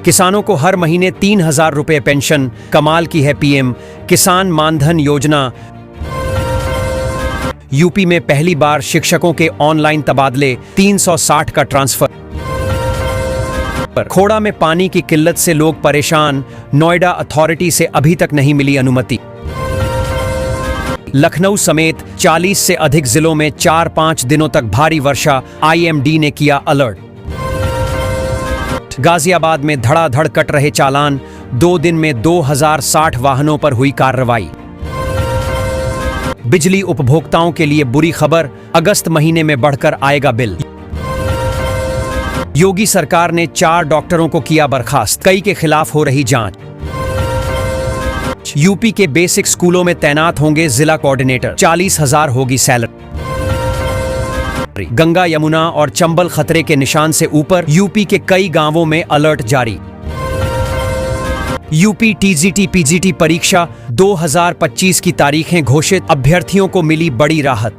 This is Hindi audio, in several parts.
किसानों को हर महीने 3,000 रुपए पेंशन। कमाल की है पीएम किसान मानधन योजना। यूपी में पहली बार शिक्षकों के ऑनलाइन तबादले, 360 का ट्रांसफर। खोड़ा में पानी की किल्लत से लोग परेशान, नोएडा अथॉरिटी से अभी तक नहीं मिली अनुमति। लखनऊ समेत 40 से अधिक जिलों में 4-5 दिनों तक भारी वर्षा, आईएमडी ने किया अलर्ट। गाजियाबाद में धड़ाधड़ कट रहे चालान, 2 दिन में 2060 वाहनों पर हुई कार्रवाई। बिजली उपभोक्ताओं के लिए बुरी खबर, अगस्त महीने में बढ़कर आएगा बिल। योगी सरकार ने 4 डॉक्टरों को किया बर्खास्त, कई के खिलाफ हो रही जांच। यूपी के बेसिक स्कूलों में तैनात होंगे जिला कोऑर्डिनेटर, 40,000 होगी सैलरी। गंगा, यमुना और चंबल खतरे के निशान से ऊपर, यूपी के कई गांवों में अलर्ट जारी। यूपी टीजीटी पीजीटी परीक्षा 2025 की तारीखें घोषित, अभ्यर्थियों को मिली बड़ी राहत।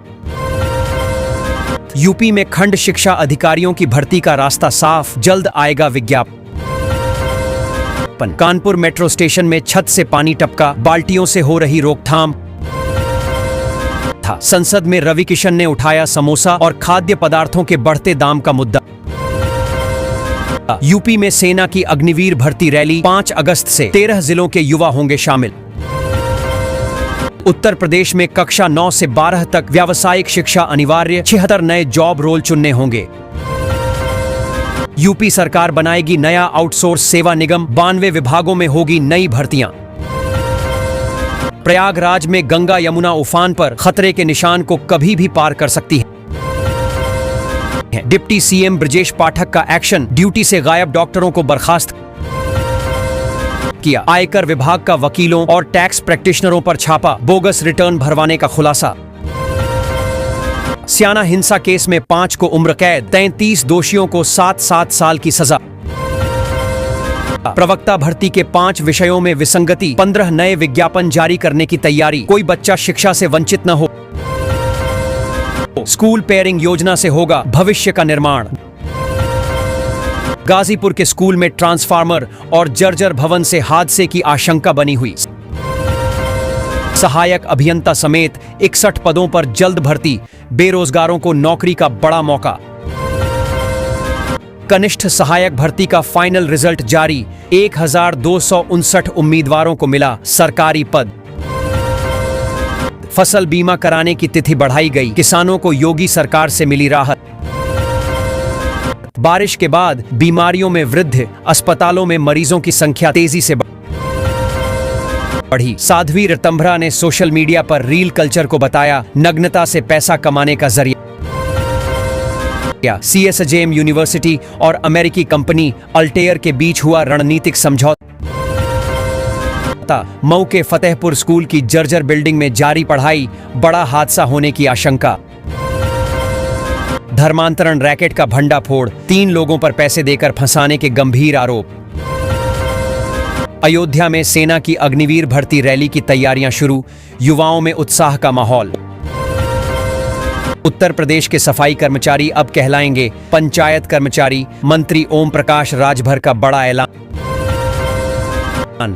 यूपी में खंड शिक्षा अधिकारियों की भर्ती का रास्ता साफ, जल्द आएगा विज्ञापन। कानपुर मेट्रो स्टेशन में छत से पानी टपका, बाल्टियों से हो रही रोकथाम। संसद में रवि किशन ने उठाया समोसा और खाद्य पदार्थों के बढ़ते दाम का मुद्दा। यूपी में सेना की अग्निवीर भर्ती रैली, 5 अगस्त से 13 जिलों के युवा होंगे शामिल। उत्तर प्रदेश में कक्षा 9 से 12 तक व्यावसायिक शिक्षा अनिवार्य, 76 नए जॉब रोल चुनने होंगे। यूपी सरकार बनाएगी नया आउटसोर्स सेवा निगम, 92 विभागों में होगी नई भर्तियां। प्रयागराज में गंगा यमुना उफान पर, खतरे के निशान को कभी भी पार कर सकती है। डिप्टी सीएम ब्रजेश पाठक का एक्शन, ड्यूटी से गायब डॉक्टरों को बर्खास्त किया। आयकर विभाग का वकीलों और टैक्स प्रैक्टिशनरों पर छापा, बोगस रिटर्न भरवाने का खुलासा। स्याना हिंसा केस में 5 को उम्र कैद, 33 दोषियों को 7-7 साल की सजा। प्रवक्ता भर्ती के 5 विषयों में विसंगति, 15 नए विज्ञापन जारी करने की तैयारी, कोई बच्चा शिक्षा से वंचित न हो। स्कूल पेयरिंग योजना से होगा भविष्य का निर्माण। गाजीपुर के स्कूल में ट्रांसफार्मर और जर्जर भवन से हादसे की आशंका बनी हुई। सहायक अभियंता समेत 61 पदों पर जल्द भर्ती, बेरोजगारों को नौकरी का बड़ा मौका। कनिष्ठ सहायक भर्ती का फाइनल रिजल्ट जारी, 1259 उम्मीदवारों को मिला सरकारी पद। फसल बीमा कराने की तिथि बढ़ाई गई, किसानों को योगी सरकार से मिली राहत। बारिश के बाद बीमारियों में वृद्धि, अस्पतालों में मरीजों की संख्या तेजी से बढ़ी। साध्वी ऋतंभरा ने सोशल मीडिया पर रील कल्चर को बताया नग्नता से पैसा कमाने का जरिया। सीएसजेएम यूनिवर्सिटी और अमेरिकी कंपनी अल्टेयर के बीच हुआ रणनीतिक समझौता। मऊ के फतेहपुर स्कूल की जर्जर बिल्डिंग में जारी पढ़ाई, बड़ा हादसा होने की आशंका। धर्मांतरण रैकेट का भंडाफोड़, 3 लोगों पर पैसे देकर फंसाने के गंभीर आरोप। अयोध्या में सेना की अग्निवीर भर्ती रैली की तैयारियां शुरू, युवाओं में उत्साह का माहौल। उत्तर प्रदेश के सफाई कर्मचारी अब कहलाएंगे पंचायत कर्मचारी, मंत्री ओम प्रकाश राजभर का बड़ा ऐलान।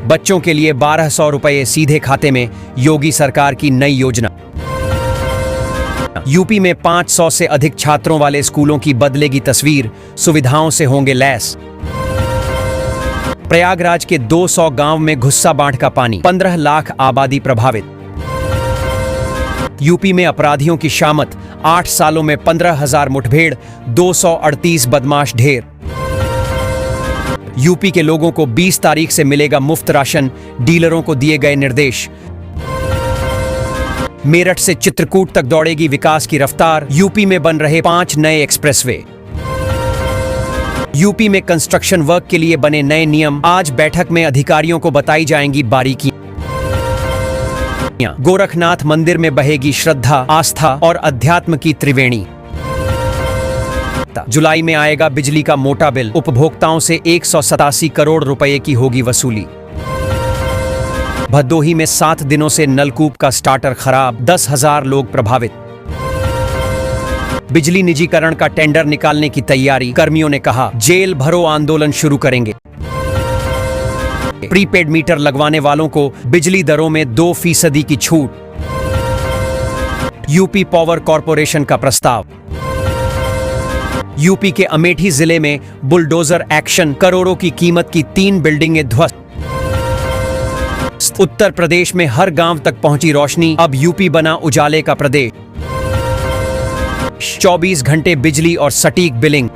बच्चों के लिए 1200 रुपए सीधे खाते में, योगी सरकार की नई योजना। यूपी में 500 से अधिक छात्रों वाले स्कूलों की बदलेगी तस्वीर, सुविधाओं से होंगे लैस। प्रयागराज के 200 गांव में घुस्सा बांध का पानी, 15 लाख आबादी प्रभावित। यूपी में अपराधियों की शामत, 8 सालों में 15,000 मुठभेड़, 238 बदमाश ढेर। यूपी के लोगों को 20 तारीख से मिलेगा मुफ्त राशन, डीलरों को दिए गए निर्देश। मेरठ से चित्रकूट तक दौड़ेगी विकास की रफ्तार, यूपी में बन रहे 5 नए एक्सप्रेसवे। यूपी में कंस्ट्रक्शन वर्क के लिए बने नए नियम, आज बैठक में अधिकारियों को बताई जाएंगी बारीकियां। गोरखनाथ मंदिर में बहेगी श्रद्धा, आस्था और अध्यात्म की त्रिवेणी। जुलाई में आएगा बिजली का मोटा बिल, उपभोक्ताओं से 187 करोड़ रुपए की होगी वसूली। भदोही में 7 दिनों से नलकूप का स्टार्टर खराब, 10,000 लोग प्रभावित। बिजली निजीकरण का टेंडर निकालने की तैयारी, कर्मियों ने कहा जेल भरो आंदोलन शुरू करेंगे। प्रीपेड मीटर लगवाने वालों को बिजली दरों में 2% की छूट। यूपी पावर कॉरपोरेशन का प्रस्ताव। यूपी के अमेठी जिले में बुलडोजर एक्शन, करोड़ों की कीमत की 3 बिल्डिंगें ध्वस्त। उत्तर प्रदेश में हर गांव तक पहुंची रोशनी, अब यूपी बना उजाले का प्रदेश। 24 घंटे बिजली और सटीक बिलिंग।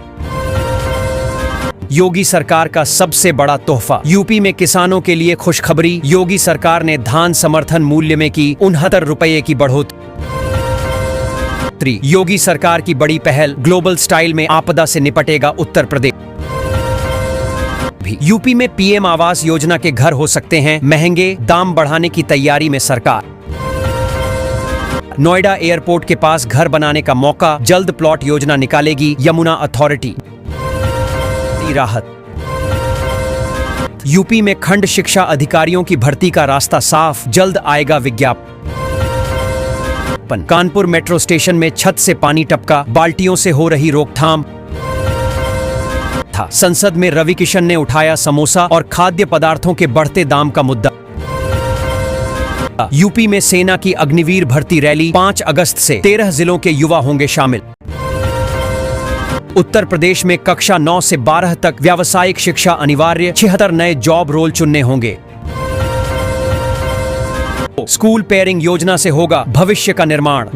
योगी सरकार का सबसे बड़ा तोहफा। यूपी में किसानों के लिए खुशखबरी, योगी सरकार ने धान समर्थन मूल्य में की 69 रुपये की बढ़ोतरी। योगी सरकार की बड़ी पहल, ग्लोबल स्टाइल में आपदा से निपटेगा उत्तर प्रदेश। यूपी में पीएम आवास योजना के घर हो सकते हैं महंगे, दाम बढ़ाने की तैयारी में सरकार। नोएडा एयरपोर्ट के पास घर बनाने का मौका, जल्द प्लॉट योजना निकालेगी यमुना अथॉरिटी। राहत। यूपी में खंड शिक्षा अधिकारियों की भर्ती का रास्ता साफ, जल्द आएगा विज्ञापन। कानपुर मेट्रो स्टेशन में छत से पानी टपका, बाल्टियों से हो रही रोकथाम। संसद में रवि किशन ने उठाया समोसा और खाद्य पदार्थों के बढ़ते दाम का मुद्दा। यूपी में सेना की अग्निवीर भर्ती रैली, 5 अगस्त से 13 जिलों के युवा होंगे शामिल। उत्तर प्रदेश में कक्षा 9 से 12 तक व्यावसायिक शिक्षा अनिवार्य, 76 नए जॉब रोल चुनने होंगे। स्कूल पेयरिंग योजना से होगा भविष्य का निर्माण।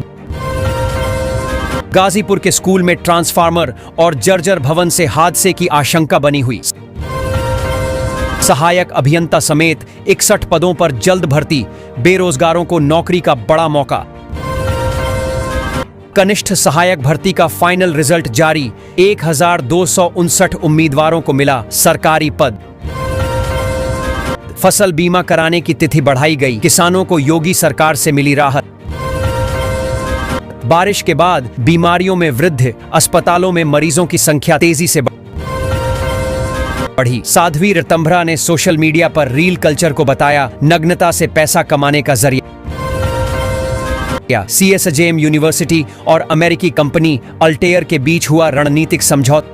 गाजीपुर के स्कूल में ट्रांसफार्मर और जर्जर भवन से हादसे की आशंका बनी हुई। सहायक अभियंता समेत 61 पदों पर जल्द भर्ती, बेरोजगारों को नौकरी का बड़ा मौका। कनिष्ठ सहायक भर्ती का फाइनल रिजल्ट जारी, 1259 उम्मीदवारों को मिला सरकारी पद। फसल बीमा कराने की तिथि बढ़ाई गई, किसानों को योगी सरकार से मिली राहत। बारिश के बाद बीमारियों में वृद्धि, अस्पतालों में मरीजों की संख्या तेजी से बढ़ी। साध्वी ऋतंभरा ने सोशल मीडिया पर रील कल्चर को बताया नग्नता से पैसा कमाने का जरिया। सीएसजेएम यूनिवर्सिटी और अमेरिकी कंपनी अल्टेयर के बीच हुआ रणनीतिक समझौता।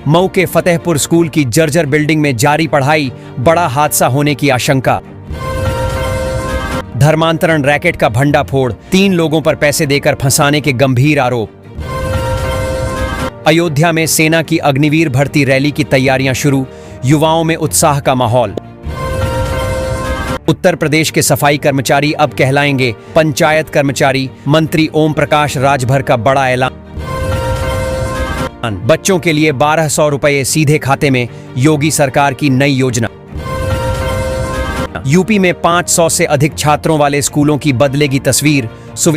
मऊ के फतेहपुर स्कूल की जर्जर बिल्डिंग में जारी पढ़ाई, बड़ा हादसा होने की आशंका। धर्मांतरण रैकेट का भंडाफोड़, 3 लोगों पर पैसे देकर फंसाने के गंभीर आरोप। अयोध्या में सेना की अग्निवीर भर्ती रैली की तैयारियां शुरू, युवाओं में उत्साह का माहौल। उत्तर प्रदेश के सफाई कर्मचारी अब कहलाएंगे पंचायत कर्मचारी, मंत्री ओम प्रकाश राजभर का बड़ा ऐलान। बच्चों के लिए 1200 रुपये सीधे खाते में, योगी सरकार की नई योजना। यूपी में 500 से अधिक छात्रों वाले स्कूलों की बदलेगी तस्वीर,